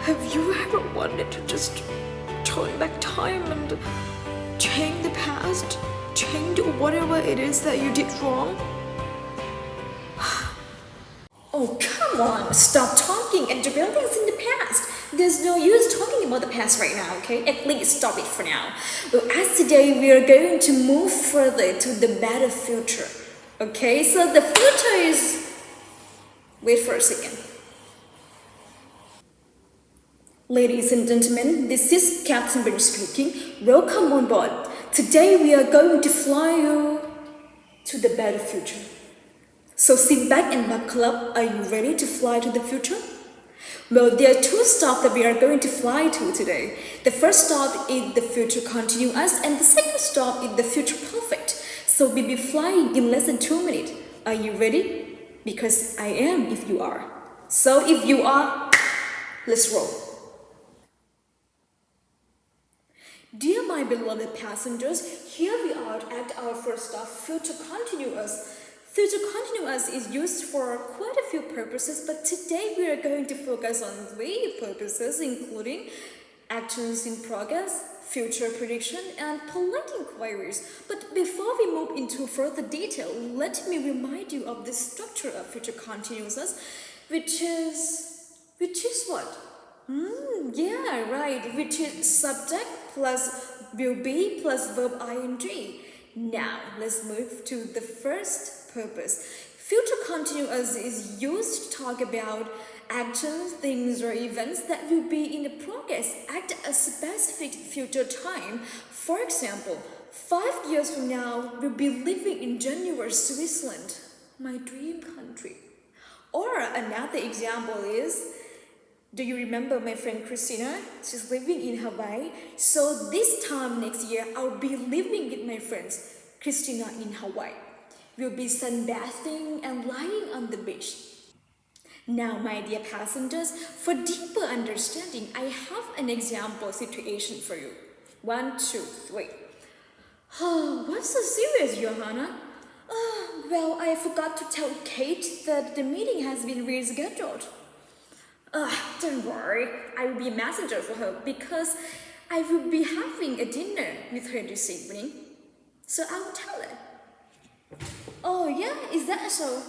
Have you ever wanted to just turn back time and change the past, change whatever it is that you did wrong? Oh, come on, stop talking and dwell things in the past. There's no use talking about the past right now, okay? At least stop it for now. Well, as today we are going to move further to the better future, okay? So the future is... Wait for a second. Ladies and gentlemen, this is Captain Ben speaking. Welcome on board. Today we are going to fly you to the better future. So sit back and buckle up. Are you ready to fly to the future? Well, there are two stops that we are going to fly to today. The first stop is the future continuous and the second stop is the future perfect. So we'll be flying in less than 2 minutes. Are you ready? Because I am if you are. So if you are, let's roll. Dear my beloved passengers, here we are at our first stop, future continuous. Future continuous is used for quite a few purposes, but today we are going to focus on 3 purposes, including actions in progress, future prediction, and polite inquiries. But before we move into further detail, let me remind you of the structure of future continuous, which is what? Yeah, right, which is subject plus will be plus verb ing. Now, let's move to the first purpose. Future continuous is used to talk about actions, things, or events that will be in the progress at a specific future time. For example, 5 years from now, we'll be living in Geneva, Switzerland, my dream country. Or another example is, do you remember my friend Christina? She's living in Hawaii. So this time next year, I'll be living with my friends, Christina in Hawaii. We'll be sunbathing and lying on the beach. Now, my dear passengers, for deeper understanding, I have an example situation for you. 1, 2, 3. Oh, what's so serious, Johanna? Well, I forgot to tell Kate that the meeting has been rescheduled. Don't worry, I will be a messenger for her because I will be having a dinner with her this evening. So I will tell her. Oh yeah, is that so?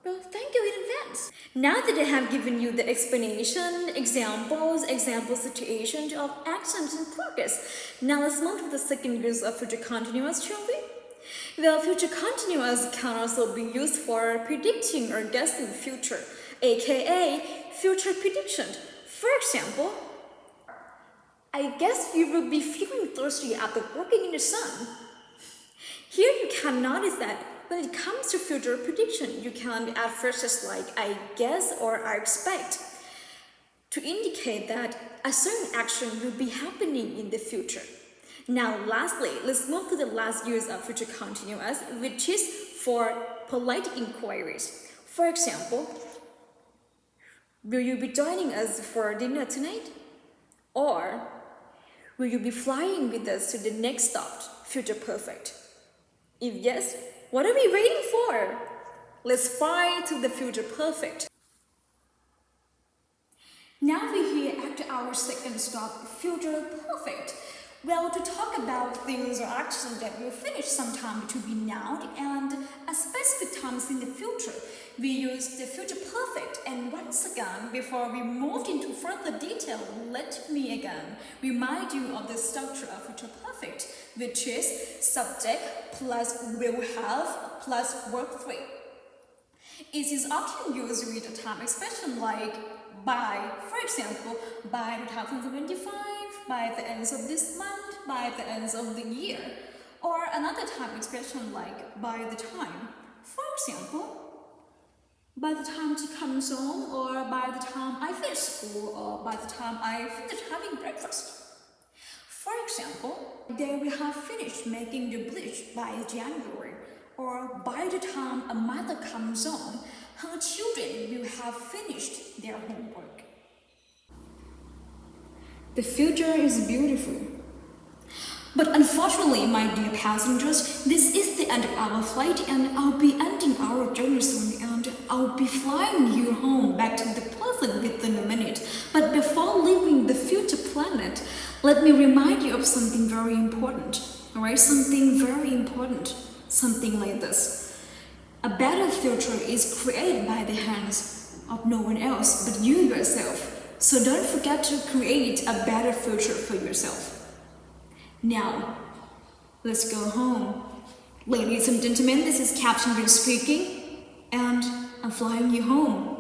Well, thank you in advance. Now that I have given you the explanation, example situations of actions in progress, now let's move to the second use of future continuous, shall we? Well, future continuous can also be used for predicting or guessing future, aka future prediction. For example, I guess you will be feeling thirsty after working in the sun. Here you can notice that when it comes to future prediction, you can add phrases like I guess or I expect to indicate that a certain action will be happening in the future. Now lastly, let's move to the last use of future continuous, which is for polite inquiries. For example, will you be joining us for dinner tonight? Or will you be flying with us to the next stop, future perfect? If yes, what are we waiting for? Let's fly to the future perfect. Now we're here at our second stop, future perfect. Well, to talk about things or actions that will finish sometime between now and a specific times in the future, we use the future perfect. And once again, before we move into further detail, let me again remind you of the structure of future perfect, which is subject plus will have plus verb 3. It is often used with a time expression like by, for example, by 2025, by the end of this month, by the end of the year, or another time expression like by the time. For example, by the time she comes home, or by the time I finish school, or by the time I finish having breakfast. For example, they will have finished making the bleach by January, or by the time a mother comes home, her children will have finished their homework. The future is beautiful. But unfortunately, my dear passengers, this is the end of our flight and I'll be ending our journey soon and I'll be flying you home back to the present within a minute. But before leaving the future planet, let me remind you of something very important. Alright, something very important. Something like this. A better future is created by the hands of no one else but you yourself. So don't forget to create a better future for yourself. Now, let's go home. Ladies and gentlemen, this is Captain Rin speaking, and I'm flying you home.